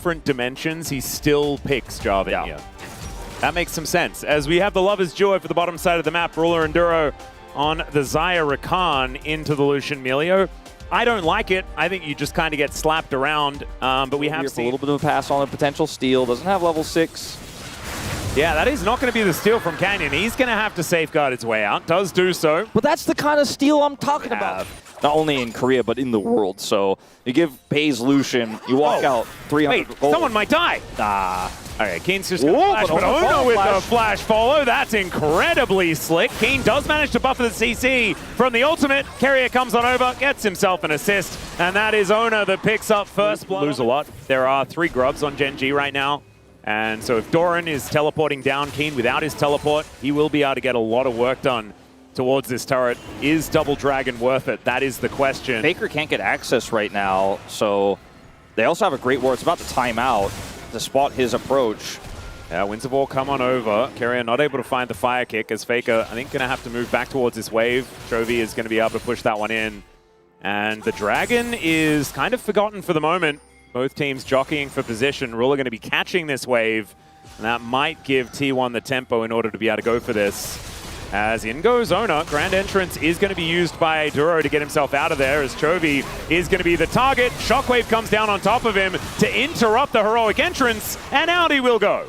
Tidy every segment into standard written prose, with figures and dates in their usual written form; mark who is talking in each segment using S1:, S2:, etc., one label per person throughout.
S1: different dimensions, he still picks Java
S2: Yeah.
S1: here. That makes some sense. As we have the Lovers Duo for the bottom side of the map, Ruler and Duro on the Xayah Rakan into the Lucian Melio. I don't like it. I think you just kind of get slapped around, but we have seen
S2: a little bit of a pass on a potential steal. Doesn't have level 6.
S1: Yeah, that is not going to be the steal from Canyon. He's going to have to safeguard his way out. Does do so.
S2: But that's the kind of steal I'm talking about. Not only in Korea, but in the world. So you give Pays Lucian, you walk out 300
S1: Wait,
S2: gold.
S1: someone might die. Okay, Keen's just going to flash, but
S2: Ono
S1: Ono with
S2: flash.
S1: the flash follow. That's incredibly slick. Keen does manage to buffer the CC from the ultimate. Carrier comes on over, gets himself an assist, and that is Ono that picks up first blood. Lose a lot. There are 3 grubs on Gen.G right now. And so if Doran is teleporting down Keen without his teleport, he will be able to get a lot of work done towards this turret. Is Double Dragon worth it? That is the question.
S2: Faker can't get access right now, so they also have a great ward. It's about to time out to spot his approach.
S1: Yeah, Winds of War come on over. Carrier not able to find the fire kick as Faker, I think, going to have to move back towards this wave. Chovy is going to be able to push that one in. And the Dragon is kind of forgotten for the moment. Both teams jockeying for position. Ruler going to be catching this wave, and that might give T1 the tempo in order to be able to go for this. As in goes Ona. Grand Entrance is going to be used by Duro to get himself out of there, as Chovy is going to be the target. Shockwave comes down on top of him to interrupt the heroic entrance, and out he will go.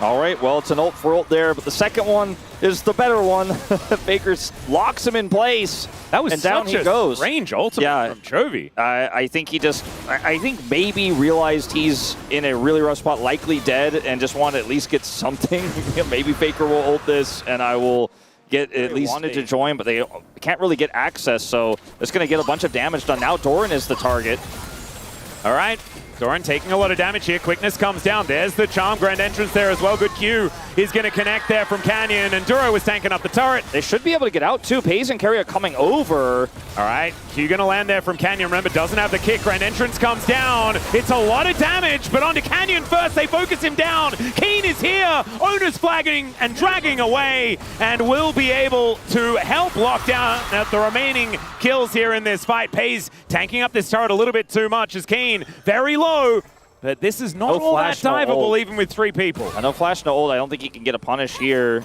S2: All right, well, it's an ult for ult there, but the second one is the better one. Faker locks him in place.
S1: That was
S2: and down
S1: such
S2: he goes.
S1: Range ultimate from Chovy.
S2: I think he just, I think maybe realized he's in a really rough spot, likely dead, and just wanted to at least get something. Maybe Faker will ult this, and I will get at least wanted to join, but they can't really get access, so it's going to get a bunch of damage done. Now Doran is the target.
S1: All right. Doran taking a lot of damage here. Quickness comes down. There's the charm. Grand Entrance there as well. Good Q is going to connect there from Canyon, and Duro is tanking up the turret.
S2: They should be able to get out too. Pays and Carrier coming over.
S1: All right, Q going to land there from Canyon. Remember, doesn't have the kick. Grand Entrance comes down. It's a lot of damage, but onto Canyon first. They focus him down. Keen is here. Owner's flagging and dragging away, and will be able to help lock down at the remaining kills here in this fight. Pays tanking up this turret a little bit too much as Keen very low, but this is not all that diveable even with 3 people.
S2: No flash, no ult. I don't think he can get a punish here.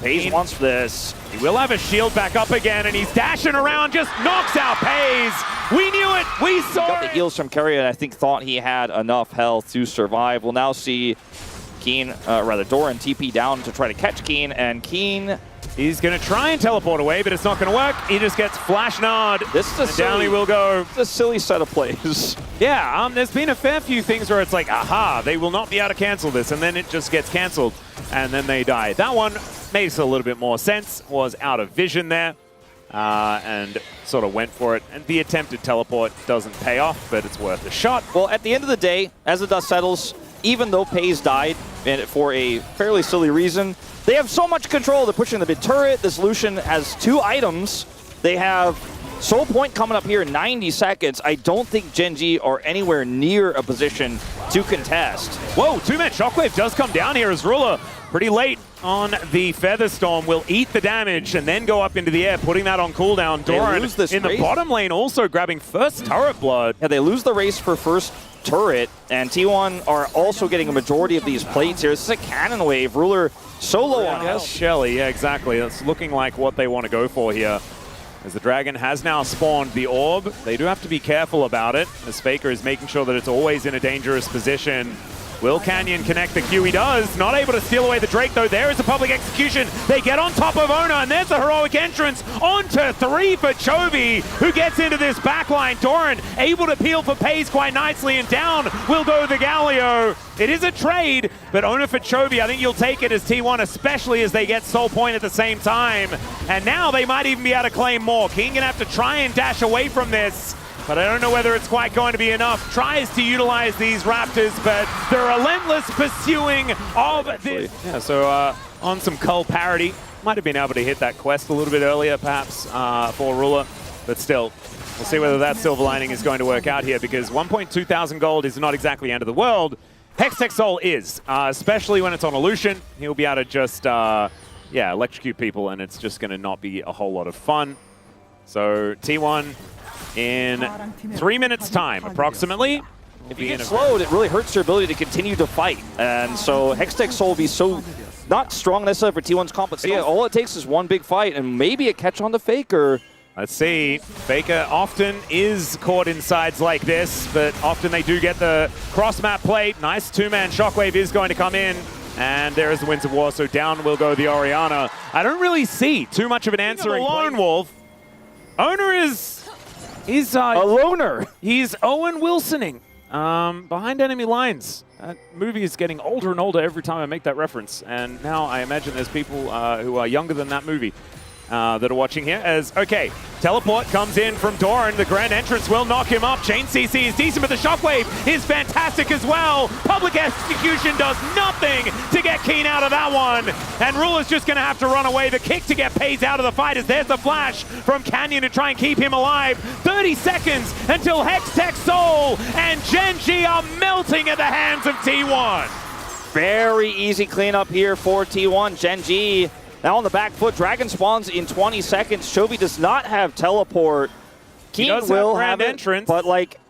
S2: Pays wants this.
S1: He will have his shield back up again, and he's dashing around, just knocks out Pays. We knew it. We saw it.
S2: Got the heals from Carrier, and I think thought he had enough health to survive. We'll now see Keen, Doran TP down to try to catch Keen, and Keen...
S1: He's going to try and teleport away, but it's not going to work. He just gets flash nod,
S2: this is a
S1: down he will go.
S2: It's a silly set of plays.
S1: Yeah, there's been a fair few things where it's like, aha, they will not be able to cancel this, and then it just gets canceled, and then they die. That one makes a little bit more sense, was out of vision there, and sort of went for it. And the attempted teleport doesn't pay off, but it's worth a shot.
S2: Well, at the end of the day, as the dust settles, even though Pays died and for a fairly silly reason, they have so much control. They're pushing the mid turret. This Lucian has 2 items. They have Soul Point coming up here in 90 seconds. I don't think Gen.G are anywhere near a position to contest.
S1: Whoa, 2-man Shockwave does come down here as Ruler pretty late on the Featherstorm will eat the damage and then go up into the air, putting that on cooldown. Doran in the bottom lane also grabbing first turret blood.
S2: Yeah, they lose the race for first turret, and T1 are also getting a majority of these plates here. This is a cannon wave. Ruler solo on health.
S1: Shelly, yeah, exactly. That's looking like what they want to go for here. As the Dragon has now spawned the orb, they do have to be careful about it, as Faker is making sure that it's always in a dangerous position. Will Canyon connect the Q? He does. Not able to steal away the Drake, though. There is a public execution. They get on top of Ona, and there's a heroic entrance onto 3 for Chovy, who gets into this backline. Doran able to peel for Pays quite nicely, and down will go the Galio. It is a trade, but Ona for Chovy, I think you'll take it as T1, especially as they get Soul Point at the same time. And now they might even be able to claim more. King gonna have to try and dash away from this, but I don't know whether it's quite going to be enough. Tries to utilize these Raptors, but the relentless pursuing of this. Yeah, so on some Cull parity, might have been able to hit that quest a little bit earlier, perhaps, for Ruler, but still, we'll see whether that silver lining is going to work out here, because 1.2 thousand gold is not exactly the end of the world. Hextech Soul is, especially when it's on a Lucian. He'll be able to just, yeah, electrocute people, and it's just going to not be a whole lot of fun. So T1 in 3 minutes time, approximately,
S2: If you get slowed, it really hurts your ability to continue to fight. And so Hextech Soul will be so not strong necessarily for T1's comp, but all it takes is one big fight and maybe a catch on the Faker.
S1: Let's see. Faker often is caught in sides like this, but often they do get the cross-map plate. Nice two-man Shockwave is going to come in. And there is the Winds of War, so down will go the Orianna. I don't really see too much of an answer in Lone Wolf. Owner is... He's
S2: a loner.
S1: He's Owen Wilsoning behind enemy lines. That movie is getting older and older every time I make that reference. And now I imagine there's people who are younger than that movie that are watching here. As, okay, teleport comes in from Doran. The grand entrance will knock him up. Chain CC is decent, but the Shockwave is fantastic as well. Public Execution does nothing to get Keen out of that one. And Ruler's just going to have to run away. The kick to get Pays out of the fight as there's the flash from Canyon to try and keep him alive. 30 seconds until Hextech Soul and Gen.G are melting at the hands of T1.
S2: Very easy cleanup here for T1. Gen.G now on the back foot. Dragon spawns in 20 seconds. Chovy does not have teleport. Keen will have entrance, but like,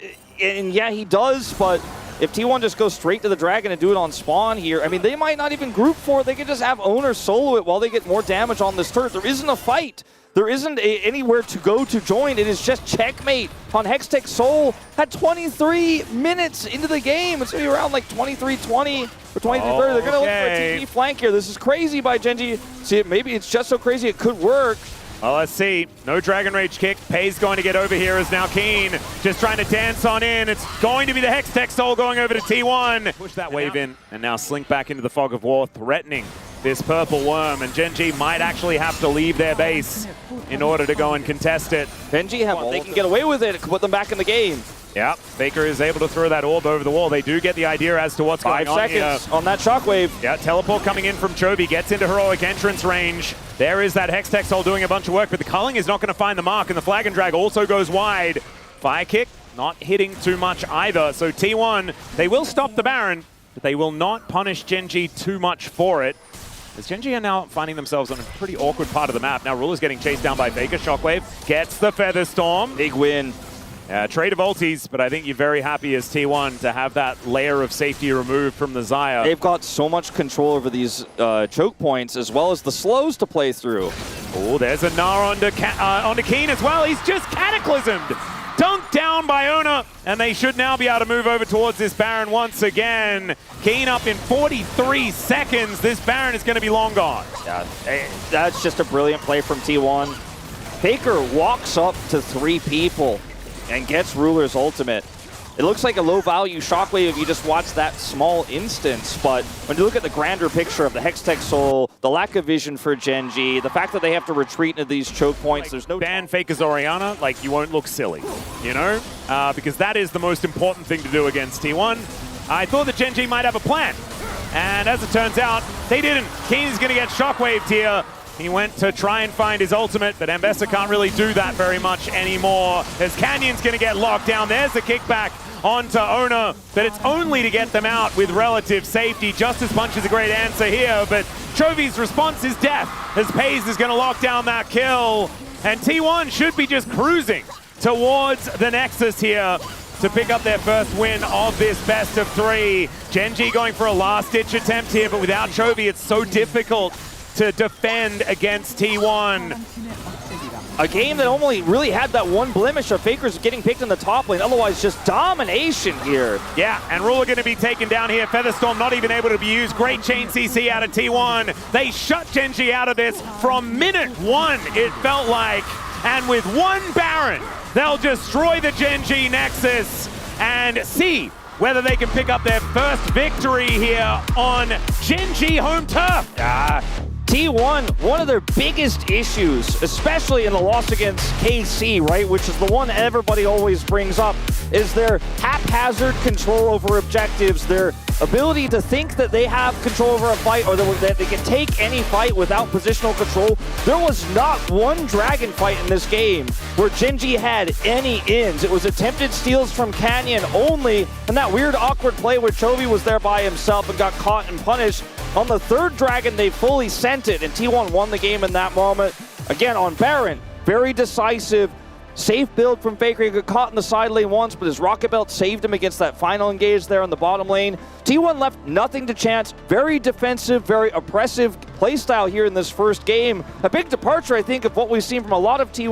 S2: and yeah, he does, but if T1 just goes straight to the Dragon and do it on spawn here, I mean, they might not even group for it. They could just have Owner solo it while they get more damage on this turret. There isn't a fight. There isn't anywhere to go to join. It is just checkmate on Hextech Soul at 23 minutes into the game. It's going to be around like 23-20 or 23-30. They're going to look for a TP flank here. This is crazy by Gen.G. See, maybe it's just so crazy it could work.
S1: Well, let's see. No Dragon Rage kick. Pay's going to get over here as now Keen just trying to dance on in. It's going to be the Hextech Soul going over to T1. Push that wave in and now slink back into the Fog of War, threatening this purple worm. And Gen.G might actually have to leave their base in order to go and contest it.
S2: Gen.G they can get away with it. It can put them back in the game.
S1: Yeah, Faker is able to throw that orb over the wall. They do get the idea as to what's going on here.
S2: 5 seconds on that Shockwave.
S1: Yeah, teleport coming in from Chovy, gets into heroic entrance range. There is that Hextech Soul doing a bunch of work, but the culling is not going to find the mark, and the Flag and Drag also goes wide. Fire kick, not hitting too much either. So T1, they will stop the Baron, but they will not punish Gen.G too much for it. As Gen.G are now finding themselves on a pretty awkward part of the map. Now Ruler's getting chased down by Faker. Shockwave gets the Feather Storm.
S2: Big win.
S1: Trade of ultis, but I think you're very happy as T1 to have that layer of safety removed from the Xayah.
S2: They've got so much control over these choke points as well as the slows to play through.
S1: Oh, there's a Gnar onto Keen as well. He's just cataclysmed. Dunked down by Ona, and they should now be able to move over towards this Baron once again. Keen up in 43 seconds. This Baron is going to be long gone.
S2: Yeah, that's just a brilliant play from T1. Faker walks up to 3 people and gets Ruler's ultimate. It looks like a low-value Shockwave if you just watch that small instance, but when you look at the grander picture of the Hextech Soul, the lack of vision for Gen.G, the fact that they have to retreat into these choke points, there's no...
S1: Ban Faker's Orianna, like, you won't look silly, you know? Because that is the most important thing to do against T1. I thought that Gen.G might have a plan, and as it turns out, they didn't. Keen's going to get Shockwaved here. He went to try and find his ultimate, but Ambessa can't really do that very much anymore. As Canyon's going to get locked down. There's the kickback onto Ona, but it's only to get them out with relative safety. Justice Punch is a great answer here, but Chovy's response is death, as Pays is going to lock down that kill. And T1 should be just cruising towards the Nexus here to pick up their first win of this best of 3. Gen.G going for a last-ditch attempt here, but without Chovy, it's so difficult to defend against T1.
S2: A game that only really had that one blemish of Faker's getting picked in the top lane, otherwise just domination here.
S1: Yeah, and Ruler going to be taken down here. Featherstorm not even able to be used. Great chain CC out of T1. They shut Gen.G out of this from minute 1, it felt like. And with one Baron, they'll destroy the Gen.G Nexus and see whether they can pick up their first victory here on Gen.G home turf.
S2: T1, one of their biggest issues, especially in the loss against KC, right, which is the one everybody always brings up, is their haphazard control over objectives, their ability to think that they have control over a fight or that they can take any fight without positional control. There was not one Dragon fight in this game where Gen.G had any ins. It was attempted steals from Canyon only, and that weird awkward play where Chovy was there by himself and got caught and punished. On the third Dragon, they fully sent it, and T1 won the game in that moment. Again, on Baron, very decisive, Safe build from Faker. He got caught in the side lane once, but his Rocket Belt saved him against that final engage there on the bottom lane. T1 left nothing to chance. Very defensive, very oppressive playstyle here in this first game. A big departure, I think, of what we've seen from a lot of T1.